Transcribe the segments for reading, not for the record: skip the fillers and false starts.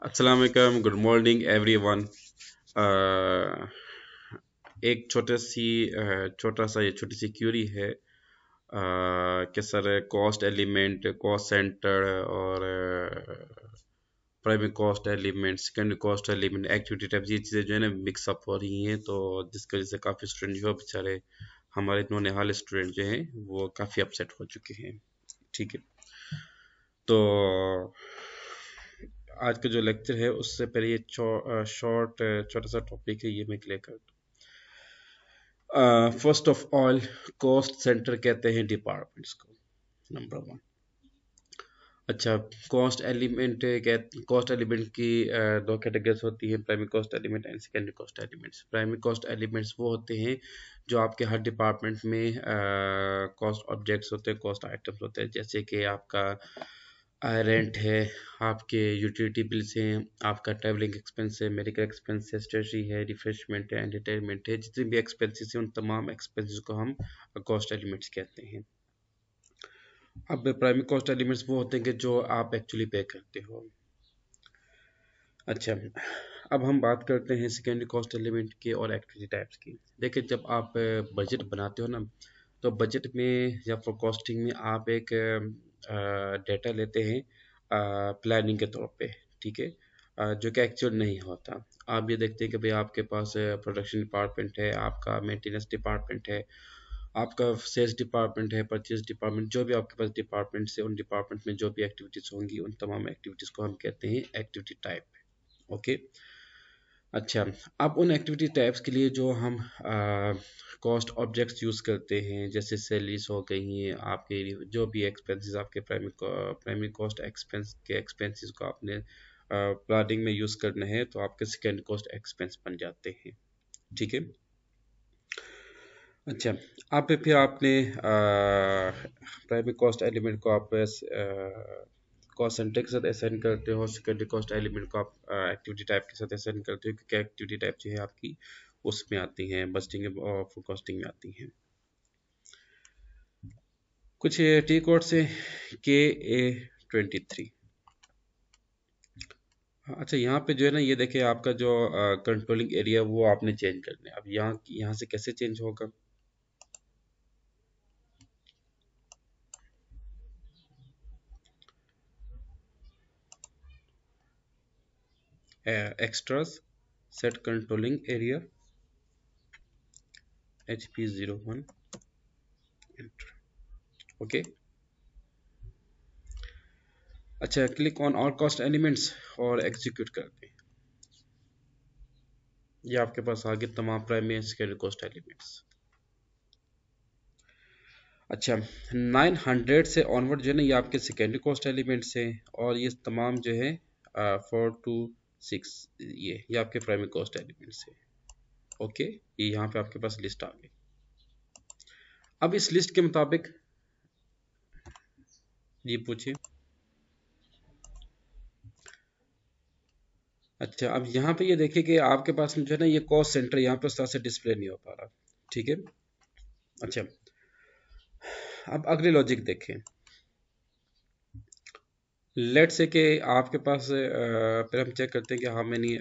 अस्सलाम वालेकुम, good morning everyone. एक छोटा सा ये छोटी सी क्यूरी है कि sir cost element, cost centre और primary cost element, secondary cost element, activity type, ये चीज़ें जो है ना मिक्सअप हो रही हैं। तो जिसकी वजह से काफ़ी स्टूडेंट जो है बेचारे, हमारे नौने हाल स्टूडेंट जो हैं वो काफ़ी अपसेट हो चुके हैं। ठीक है, तो आज का जो लेक्चर है उससे पहले ये शॉर्ट छोटा सा टॉपिक है, ये मैं क्लियर कर दूं। First of all, cost centre कहते हैं डिपार्टमेंट्स को, नंबर वन। अच्छा, कॉस्ट एलिमेंट की दो कैटेगरीज होती हैं, primary cost element and secondary cost elements. Primary cost elements वो होते हैं जो आपके हर डिपार्टमेंट में कॉस्ट ऑब्जेक्ट्स होते हैं, कॉस्ट आइटम्स होते हैं, जैसे कि आपका रेंट है, आपके यूटिलिटी बिल्स हैं, आपका ट्रैवलिंग एक्सपेंस है, मेडिकल एक्सपेंस है, स्टेशनरी है, रिफ्रेशमेंट है, एंटरटेनमेंट है, जितने भी एक्सपेंसेस हैं उन तमाम एक्सपेंसेस को हम कॉस्ट एलिमेंट्स कहते हैं। अब प्राइमरी कॉस्ट एलिमेंट्स वो होते हैं कि जो आप एक्चुअली पे करते हो। अच्छा, अब हम बात करते हैं सेकेंडरी कॉस्ट एलिमेंट की और एक्टिविटी टाइप्स की। देखिए, जब आप बजट बनाते हो ना, तो बजट में या फॉर कॉस्टिंग में आप एक डेटा लेते हैं प्लानिंग के तौर पे। ठीक है, जो कि एक्चुअल नहीं होता। आप ये देखते हैं कि भाई आपके पास प्रोडक्शन डिपार्टमेंट है, आपका मेंटेनेंस डिपार्टमेंट है, आपका सेल्स डिपार्टमेंट है, परचेज डिपार्टमेंट, जो भी आपके पास डिपार्टमेंट्स है, उन डिपार्टमेंट में जो भी एक्टिविटीज़ होंगी उन तमाम एक्टिविटीज़ को हम कहते हैं एक्टिविटी टाइप। ओके। अच्छा, अब उन एक्टिविटी टाइप्स के लिए जो हम कॉस्ट ऑब्जेक्ट्स यूज़ करते हैं, जैसे सैलरीज हो गई हैं, आपके जो भी एक्सपेंसेस आपके प्राइमरी कॉस्ट एक्सपेंस के एक्सपेंसेस को आपने प्लानिंग में यूज़ करना है, तो आपके सेकेंड कॉस्ट एक्सपेंस बन जाते हैं। ठीक है। अच्छा, अब फिर आपने प्राइमरी कॉस्ट एलिमेंट को आप कॉस्ट सेंटर के साथ असाइन करते हो, सेकेंडरी कॉस्ट एलिमेंट को आप एक्टिविटी टाइप के साथ असाइन करते हो, क्योंकि एक्टिविटी टाइप जो है आपकी उसमें आती हैं, बजटिंग और फोरकास्टिंग में आती हैं। कुछ टी कोड्स हैं, KA23। अच्छा, यहाँ पे जो है ना, ये देखिए आपका जो कंट्रोलिंग एरिया वो आपने चेंज करना है। अब यहाँ यहाँ से कैसे चेंज होगा? Extras, set controlling area, HP01, enter. Okay. अच्छा, click on all cost elements और एग्जीक्यूट करते हैं। ये आपके पास आ गए तमाम primary and secondary cost elements. अच्छा, 900 से ऑनवर्ड जो है ना, ये आपके सेकेंडरी कॉस्ट एलिमेंट्स हैं, और ये तमाम जो है 4 to 6, ये आपके प्राइमरी कॉस्ट एलिमेंट्स हैं। ओके, ये यहाँ पे आपके पास लिस्ट आ गई। अब इस लिस्ट के मुताबिक ये पूछिए। अच्छा, अब यहाँ पे ये देखिए कि आपके पास में जो है ना, ये कॉस्ट सेंटर यहाँ पे उस तरह से डिस्प्ले नहीं हो पा रहा। ठीक है। अच्छा, अब अगले लॉजिक देखें। लेट से कि आपके पास फिर हम चेक करते हैं कि how many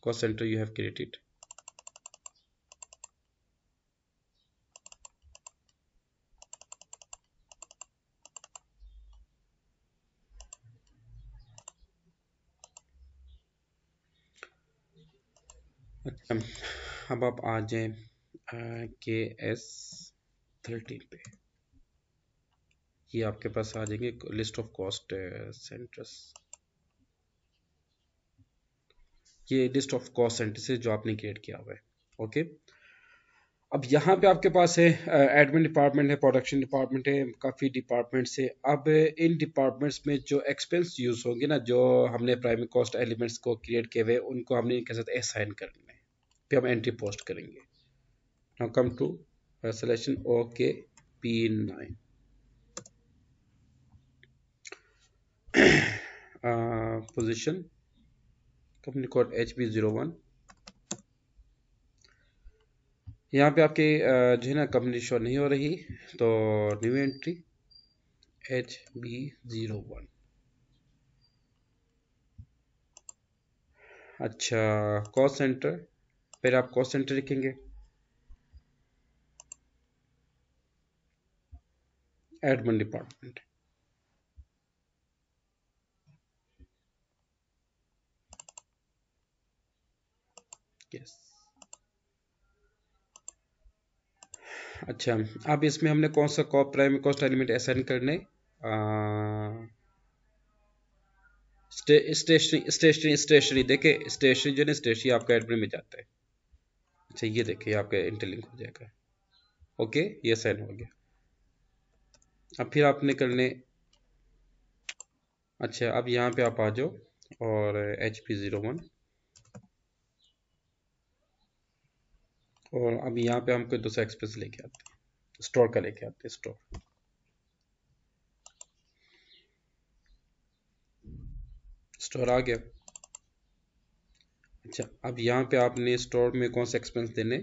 cost centre you have created. अच्छा, अब आप आ जाएं KS13 पे। ये आपके पास आ जाएंगे लिस्ट ऑफ कॉस्ट सेंटर्स। ये लिस्ट ऑफ कॉस्ट सेंटर्स है जो आपने क्रिएट किया हुआ है। ओके। अब यहाँ पे आपके पास है एडमिन डिपार्टमेंट है, प्रोडक्शन डिपार्टमेंट है, काफ़ी डिपार्टमेंट्स है। अब इन डिपार्टमेंट्स में जो एक्सपेंस यूज होंगे ना, जो हमने प्राइमरी कॉस्ट एलिमेंट्स को क्रिएट किए हुए, उनको हमने इनके साथ असाइन करना है। फिर हम एंट्री पोस्ट करेंगे। Now come to selection okay P9, position company code HB01। यहाँ पे आपके जो है ना कंपनी शो नहीं हो रही, तो न्यू एंट्री HB01। अच्छा, कॉस्ट सेंटर, फिर आप कॉस्ट सेंटर लिखेंगे, एडमिन डिपार्टमेंट। यस। अच्छा, अब इसमें हमने कौन सा प्राइमरी कॉस्ट एलिमेंट असाइन करने, स्टेशनरी स्टेशनरी स्टेशनरी देखे, स्टेशनरी जो है ना, स्टेशनरी आपका एडमिन में जाता है। अच्छा, ये देखिए आपका इंटरलिंक हो जाएगा। ओके, ये साइन हो गया। अब फिर आपने करने, अच्छा अब यहाँ पे आप आ जाओ और HP01, और अब यहाँ पे हम कोई दूसरा एक्सप्रेस लेके आते हैं, स्टोर का लेके आते हैं, स्टोर। स्टोर आ गया। अच्छा, अब यहाँ पे आपने स्टोर में कौन सा एक्सपेंस देने,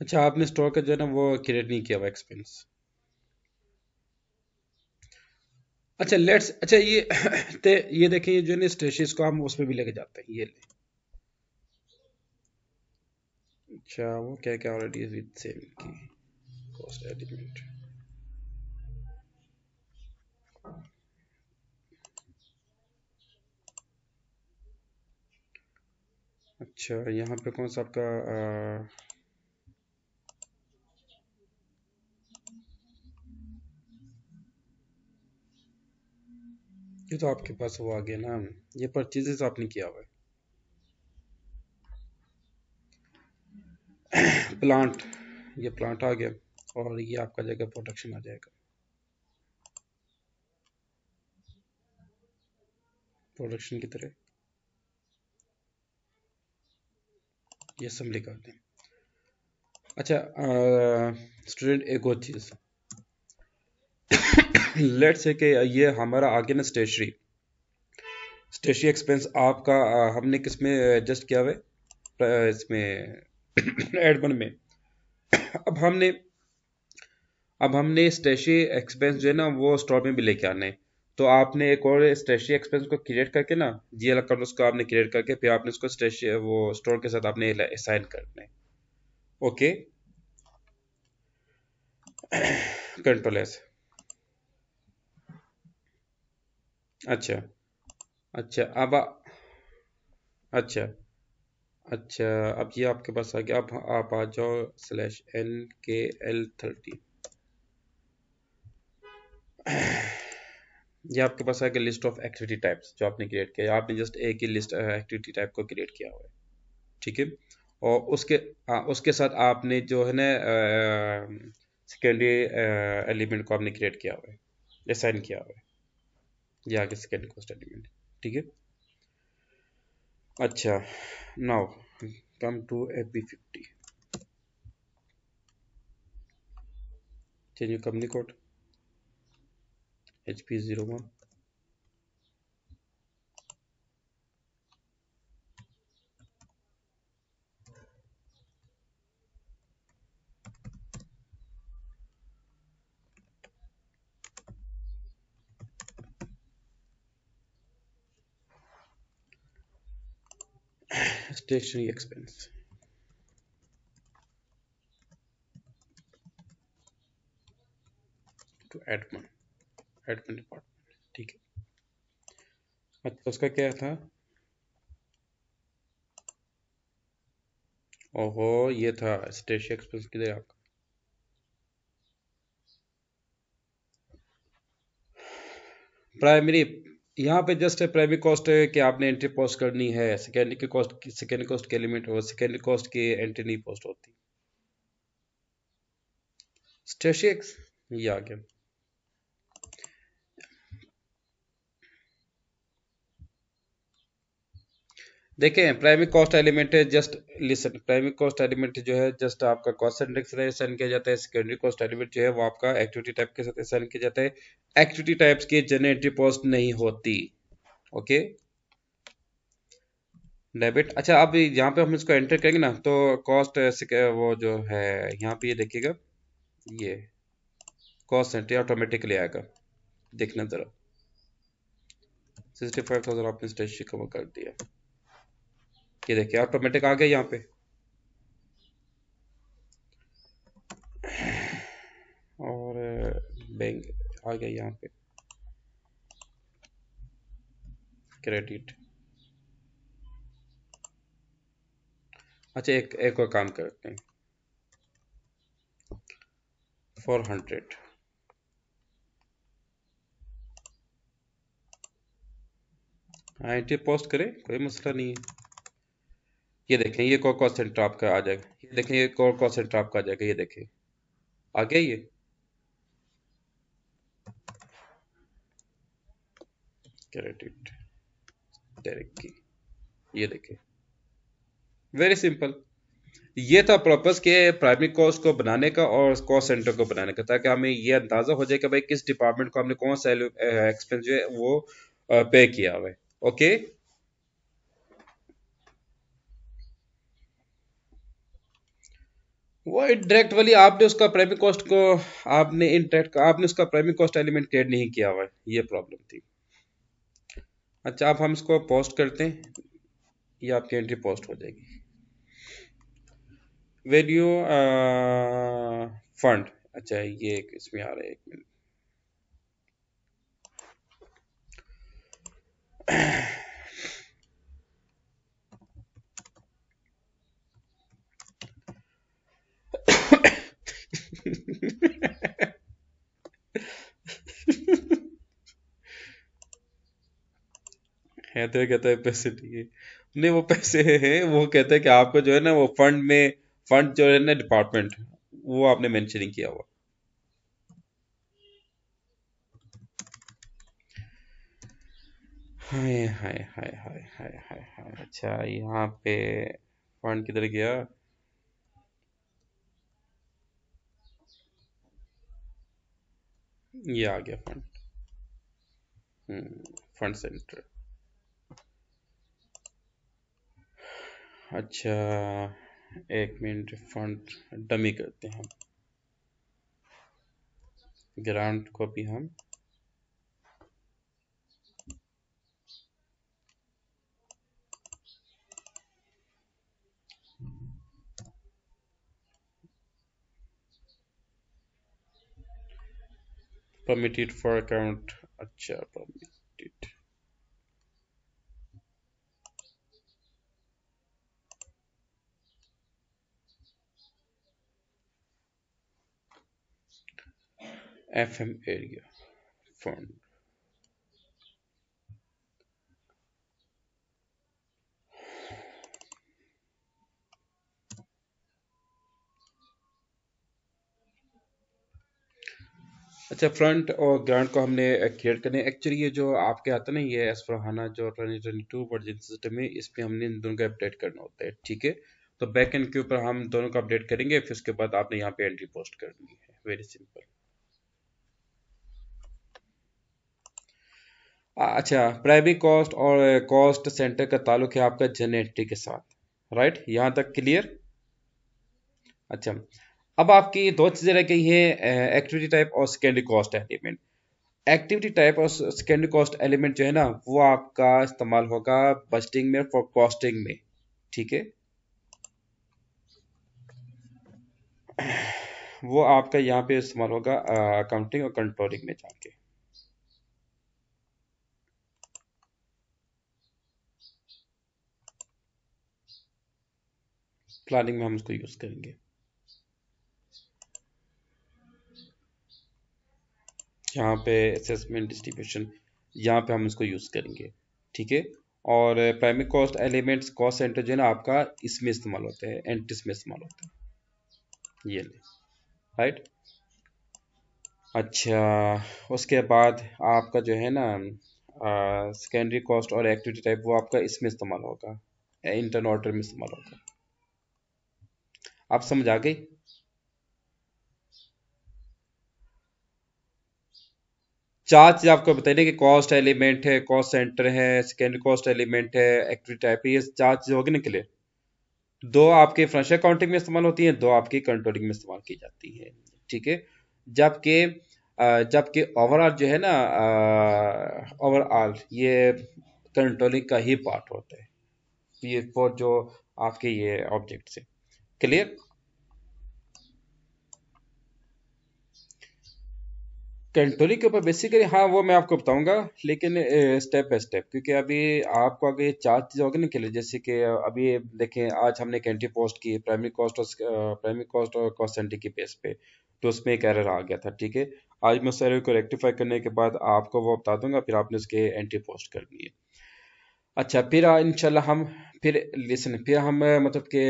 अच्छा आपने स्टोर का जो है ना वो क्रिएट नहीं किया हुआ एक्सपेंस। अच्छा लेट्स, अच्छा ये ये देखिए, ये जो है ना स्टेशंस को हम उसमें भी लेके जाते हैं, ये ले। अच्छा, वो क्या क्या ऑलरेडी विद सेम की कॉस्ट एलिमेंट। अच्छा, यहाँ पे कौन सा आपका ये तो आपके पास वो आ गया ना, ये परचेजेस आपने किया हुआ है। प्लांट, ये प्लांट आ गया, और ये आपका जगह प्रोडक्शन आ जाएगा, प्रोडक्शन की तरह, ये असेंबली कर दें। अच्छा स्टूडेंट, एक और चीज़, लेट्स से कि ये हमारा आ गया ना स्टेशनरी, स्टेशनरी एक्सपेंस आपका हमने किस में एडजस्ट किया हुआ है, इसमें एडमन में। अब हमने अब हमने स्टेशनरी एक्सपेंस जो है ना वो स्टोर में भी लेके आने हैं। तो आपने एक और स्टेशनरी एक्सपेंस को क्रिएट करके ना, जीएल अकाउंट उसको आपने क्रिएट करके फिर आपने उसको स्टेशनरी वो स्टोर के साथ आपने असाइन करना है। Okay, control S. अच्छा, अच्छा अब अच्छा, अच्छा अब ये आपके पास आ गया। अब आप आ जाओ /NKL30, ये आपके पास आ गया लिस्ट ऑफ एक्टिविटी टाइप्स जो आपने क्रिएट किया। आपने जस्ट एक ही लिस्ट एक्टिविटी टाइप को क्रिएट किया हुआ है, ठीक है। और उसके साथ आपने जो है ना सेकेंडरी एलिमेंट को आपने क्रिएट किया हुआ है, असाइन किया हुआ है, ये आगे सेकेंडरी कॉस्ट एलिमेंट, ठीक है। अच्छा, now come to FB50, change company code HP01, stationery expense to admin, admin department, ठीक है। अच्छा, उसका क्या था, ओहो ये था स्टेशनरी एक्सपेंस, किधर है आपका, प्राइमरी, यहाँ पे जस्ट है प्राइमरी कॉस्ट है कि आपने एंट्री पोस्ट करनी है, सेकेंडरी की कॉस्ट, सेकेंडरी कॉस्ट के एलिमेंट और सेकेंडरी कॉस्ट की एंट्री नहीं पोस्ट होती। स्टेशिक्स, ये आ गया। देखें, प्राइमरी कॉस्ट एलिमेंट है just, listen, primary cost element जो है जस्ट आपका कॉस्ट सेंटर के साथ असाइन किया जाता है। सेकेंडरी कॉस्ट एलिमेंट जो है वो आपका एक्टिविटी टाइप के साथ असाइन किया जाता है। एक्टिविटी टाइप्स की जनरल एंट्री पोस्ट नहीं होती। Okay, debit. अच्छा, अब यहाँ पे हम इसको एंटर करेंगे ना तो कॉस्ट वो जो है यहाँ पे ये देखिएगा, ये कॉस्ट सेंटर ऑटोमेटिकली आएगा। देखना जरा, 65,000 आपने स्टेशनरी कवर कर दिया, ये देखिए ऑटोमेटिक आ गया यहाँ पे। और बैंक आ गया यहाँ पे, क्रेडिट। अच्छा, एक एक और काम करते हैं, 400। हाँ, एंट्री पोस्ट करें, कोई मसला नहीं है। ये देखें, ये कॉल कॉस्ट सेंटर आपका आ जाएगा, ये देखें ये कॉल कॉस्ट सेंटर आपका आ जाएगा, ये देखें आ गया ये क्रेडिट डायरेक्ट की, ये देखें। Very simple. ये था पर्पस के प्राइमरी कॉस्ट को बनाने का और कॉस्ट सेंटर को बनाने का, ताकि हमें ये अंदाजा हो जाए कि भाई किस डिपार्टमेंट को हमने कौन सा एक्सपेंस जो है वो पे किया हुआ है। ओके। वो डायरेक्ट वाली आपने उसका प्राइमरी कॉस्ट को, आपने इनडायरेक्ट आपने उसका प्राइमरी कॉस्ट एलिमेंट क्रिएट नहीं किया हुआ है, ये प्रॉब्लम थी। अच्छा, अब हम इसको पोस्ट करते हैं, ये आपकी एंट्री पोस्ट हो जाएगी। Value fund. अच्छा, ये इसमें आ रहा है, एक मिनट। है तो ये कहता है पैसे नहीं है, नहीं वो पैसे हैं, वो कहता है कि आपको जो है ना वो फंड में, फंड जो है ना डिपार्टमेंट, वो आपने मेंशन नहीं किया हुआ। हाय हाय हाय हाय हाय हाय हाय। अच्छा, यहाँ पे फंड किधर गया? ये आ गया फंड। Fund centre. अच्छा, एक मिनट, फंड डमी करते हैं हम, ग्रांट को भी हम परमिटेड फॉर अकाउंट। अच्छा, परमिटेड एफएम एरिया फंड। अच्छा, फ्रंट और ग्रांट को हमने क्रिएट करने, एक्चुअली ये जो आपके आता है ना, ये एसफरहाना जो 2022 वर्जन सिस्टम है, इस पे हमने इन दोनों को अपडेट करना होता है, ठीक है। तो बैक एंड के ऊपर हम दोनों को अपडेट करेंगे, फिर उसके बाद आपने यहाँ पे एंट्री पोस्ट करनी है, वेरी सिंपल। अच्छा, प्राइमरी कॉस्ट और कॉस्ट सेंटर का ताल्लुक है आपका जनरेटरी के साथ, राइट, यहाँ तक क्लियर। अच्छा, अब आपकी दो चीज़ें रह गई है, एक्टिविटी टाइप और secondary cost element. Activity type और सेकेंडरी कॉस्ट एलिमेंट जो है ना वो आपका इस्तेमाल होगा बजटिंग में, फॉर कॉस्टिंग में, ठीक है। वो आपका यहाँ पे इस्तेमाल होगा अकाउंटिंग और कंट्रोलिंग में जाके, प्लानिंग में हम उसको यूज़ करेंगे, यहाँ पे असेसमेंट डिस्ट्रीब्यूशन, यहाँ पे हम इसको यूज़ करेंगे, ठीक है। और primary cost elements cost centre जो है ना आपका इसमें इस्तेमाल होता है, एंट्रीज में इस्तेमाल होता है, ये ले, राइट। अच्छा, उसके बाद आपका जो है ना सेकेंडरी कॉस्ट और एक्टिविटी टाइप वो आपका इसमें इस्तेमाल होगा, इंटरन ऑर्डर में इस्तेमाल होगा। आप समझ आ गई? चार चीज आपको बताइए कि कॉस्ट एलिमेंट है, कॉस्ट सेंटर है, सेकेंडरी कॉस्ट एलिमेंट है, एक्टिविटी टाइप है, ये चार चीज होगी ना क्लियर। दो आपके फाइनेंशियल अकाउंटिंग में इस्तेमाल होती हैं, दो आपकी कंट्रोलिंग में इस्तेमाल की जाती है। ठीक है। जबकि जबकि ओवरऑल जो है ना, ओवरऑल ये कंट्रोलिंग का ही पार्ट होता है, ये फॉर जो आपके ये ऑब्जेक्ट है। क्लियर। कंट्रोलिंग के ऊपर बेसिकली हाँ वो मैं आपको बताऊंगा, लेकिन स्टेप बाय स्टेप, क्योंकि अभी आपको आगे चार चीज़ होगी ना के लिए। जैसे कि अभी देखें, आज हमने एक एंट्री पोस्ट की प्राइमरी कॉस्ट और कॉस्ट सेंटर की बेस पे, तो उसमें एक एरर आ गया था। ठीक है। आज मैं उस एरर को रेक्टिफाई करने के बाद आपको वो बता दूंगा, फिर आपने उसके एंट्री पोस्ट करनी है। अच्छा, फिर इंशाल्लाह हम फिर लिसन फिर हम मतलब कि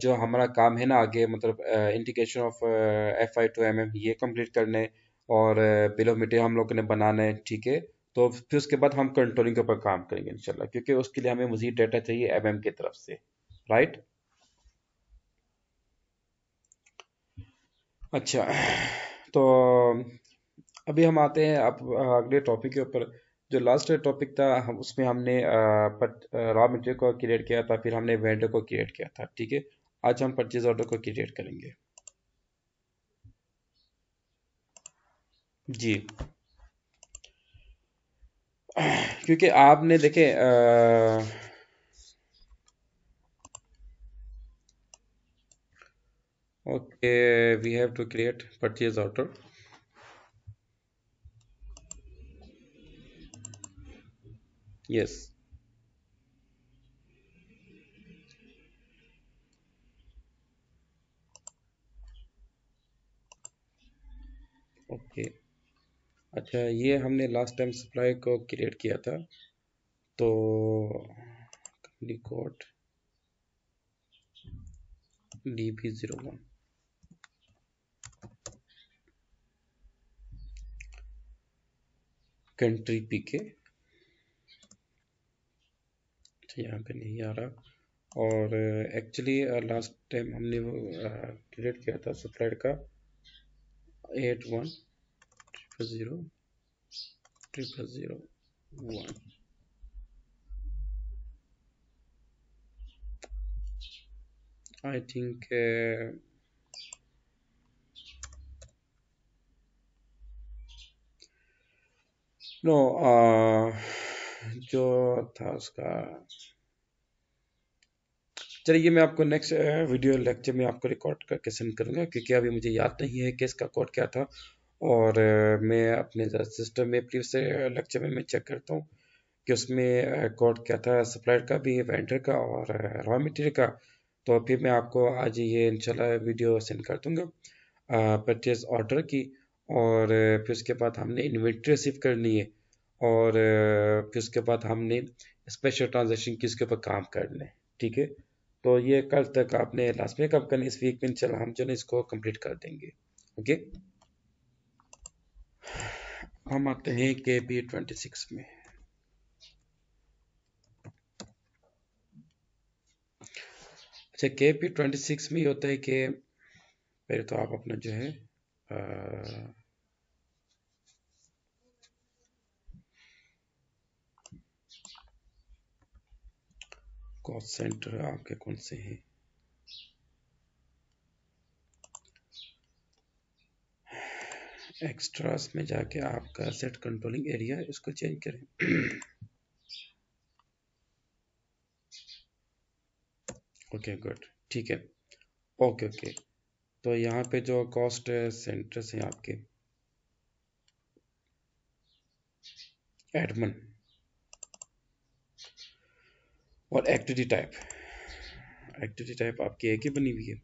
जो हमारा काम है ना आगे, मतलब indication of FI to MM ये कंप्लीट करने, और बिल ऑफ मटेरियल हम लोग ने बनाना है। ठीक है। तो फिर उसके बाद हम कंट्रोलिंग के ऊपर काम करेंगे इंशाल्लाह, क्योंकि उसके लिए हमें मजीद डाटा चाहिए MM की तरफ से। राइट। अच्छा, तो अभी हम आते हैं अब अगले टॉपिक के ऊपर। जो लास्ट टॉपिक था, हम उसमें हमने रॉ मटेरियल को क्रिएट किया था, फिर हमने वेंडर को क्रिएट किया था। ठीक है। आज हम परचेज ऑर्डर को क्रिएट करेंगे। जी। क्योंकि आपने देखे okay, we have to create purchase order. Yes. Okay. अच्छा, ये हमने लास्ट टाइम सप्लाई को क्रिएट किया था, तो company code DB01, country PK। अच्छा, यहाँ पे नहीं आ रहा। और एक्चुअली लास्ट टाइम हमने वो क्रिएट किया था सप्लाइड का 81000001। आई थिंक नो, जो था उसका, चलिए मैं आपको नेक्स्ट वीडियो लेक्चर में आपको रिकॉर्ड करके सेंड करूंगा, क्योंकि अभी मुझे याद नहीं है कि इसका कोड क्या था। और मैं अपने सिस्टम में प्रीवियस लेक्चर में मैं चेक करता हूँ कि उसमें कोड क्या था, सप्लायर का भी, वेंडर का और रॉ मटेरियल का। तो फिर मैं आपको आज ये इंशाल्लाह वीडियो सेंड कर दूंगा परचेज ऑर्डर की। और फिर उसके बाद हमने इन्वेंट्री रिसीव करनी है, और फिर उसके बाद हमने स्पेशल ट्रांजेक्शन की, उसके ऊपर काम करना है। ठीक है। तो ये कल तक आपने लास्ट में कब करना, इस वीक में इंशाल्लाह हम जो है इसको कंप्लीट कर देंगे। ओके। हम आते हैं KP26 में। अच्छा, KP26 में ये होता है कि पहले तो आप अपना जो है कॉस्ट सेंटर आपके कौन से हैं, एक्स्ट्रास में जाके आपका सेट कंट्रोलिंग एरिया इसको चेंज करें। Okay good. ठीक है। Okay okay. तो यहाँ पे जो कॉस्ट सेंटर्स हैं आपके, एडमन और एक्टिविटी टाइप आपकी एक ही बनी हुई है,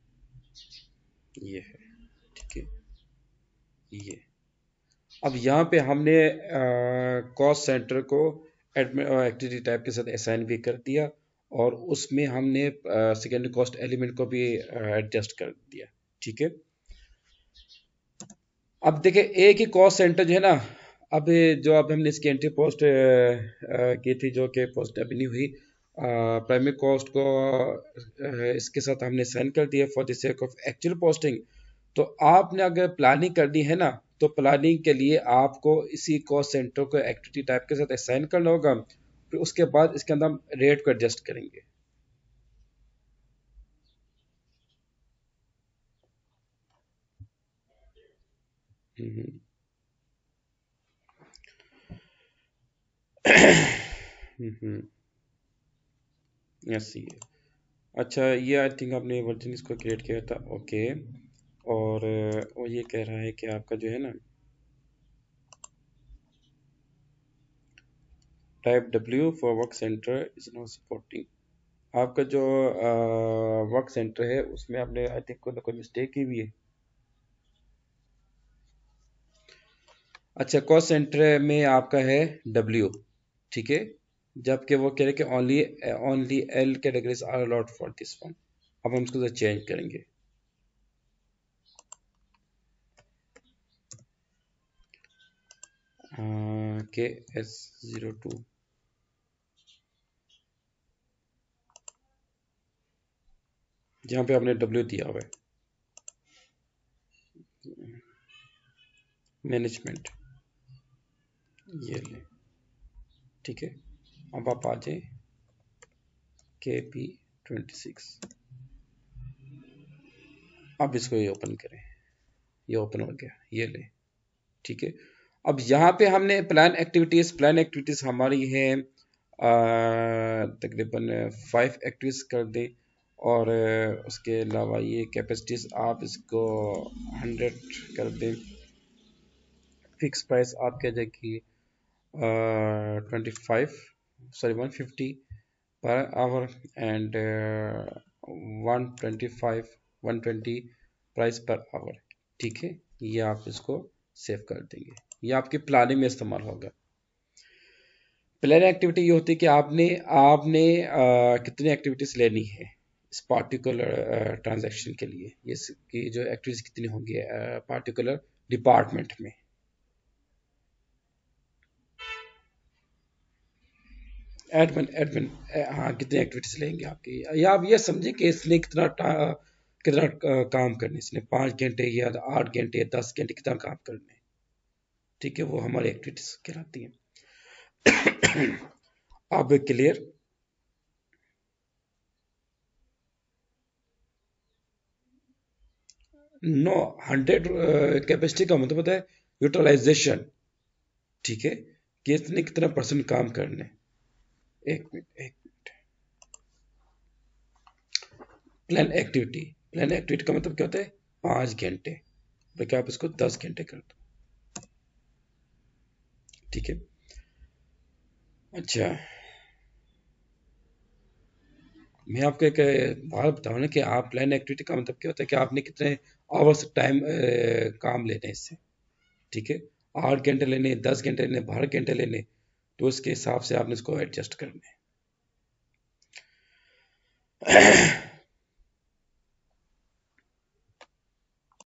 ये है। ठीक है। ये अब यहाँ पे हमने कॉस्ट सेंटर को एडमिन एक्टिविटी टाइप के साथ असाइन भी कर दिया, और उसमें हमने सेकेंडरी कॉस्ट एलिमेंट को भी एडजस्ट कर दिया। ठीक है। अब देखिए, एक ही कॉस्ट सेंटर जो है ना, अब जो अब हमने इसकी एंट्री पोस्ट की थी, जो कि पोस्ट अभी नहीं हुई, प्राइमरी कॉस्ट को इसके साथ हमने साइन कर दिया for the sake of actual posting. तो आपने अगर प्लानिंग करनी है ना, तो प्लानिंग के लिए आपको इसी कॉस्ट सेंटर को एक्टिविटी टाइप के साथ असाइन करना होगा, फिर उसके बाद इसके अंदर हम रेट को एडजस्ट करेंगे। हम्म, यस ये अच्छा, ये आई थिंक आपने वर्जन इसको क्रिएट किया था, ओके। और वो ये कह रहा है कि आपका जो है ना type W for work centre is not supporting, आपका जो वर्क सेंटर है उसमें आपने आई थिंक कोई ना कोई मिस्टेक की हुई है। अच्छा, कॉस्ट सेंटर में आपका है डब्ल्यू, ठीक है, जबकि वो कह रहे कि only only L categories are allowed for this one. अब हम इसको चेंज करेंगे। के एस 02 जहाँ पे आपने डब्ल्यू दिया हुआ है, मैनेजमेंट, ये ले, ठीक है। अब आप आ जाए KP26, अब इसको ये ओपन करें, ये ओपन हो गया, ये ले, ठीक है। अब यहाँ पे हमने प्लान एक्टिविटीज हमारी है तकरीबन 5 एक्टिविटीज कर दें, और उसके अलावा ये कैपेसिटीज आप इसको 100 कर दें। फिक्स प्राइस आपकी आ जाएगी 25 sorry 150 per hour, and 125 120 price per hour, ठीक है। ये आप इसको सेव कर देंगे, ये आपकी प्लानिंग में इस्तेमाल होगा। प्लान एक्टिविटी ये होती है कि आपने आपने कितनी एक्टिविटीज लेनी है इस पार्टिकुलर ट्रांजैक्शन के लिए, ये कि जो एक्टिविटीज कितनी होंगी पार्टिकुलर डिपार्टमेंट में। एडमिन एडमिन हाँ, कितनी एक्टिविटीज लेंगे आपकी, या आप ये समझे कि इसने कितना काम करने, इसने 5 घंटे या 8 घंटे या 10 घंटे कितना काम करने, ठीक है, वो हमारी एक्टिविटीज कहलाती हैं। अब क्लियर। नो, 100 कैपेसिटी का मतलब होता है यूटिलाइजेशन, ठीक है, कि इसने कितना परसेंट काम करने। एक मिनट, एक मिनट। प्लान एक्टिविटी का मतलब क्या होता है, 5 घंटे, बल्कि आप इसको 10 घंटे कर दो, ठीक है। अच्छा, मैं आपको एक बात बताऊँ ना कि आप प्लान एक्टिविटी का मतलब क्या होता है कि आपने कितने आवर्स टाइम काम लेने हैं इससे, ठीक है। 8 घंटे लेने, 10 घंटे लेने, 12 घंटे लेने, तो उसके हिसाब से आपने इसको एडजस्ट करना है।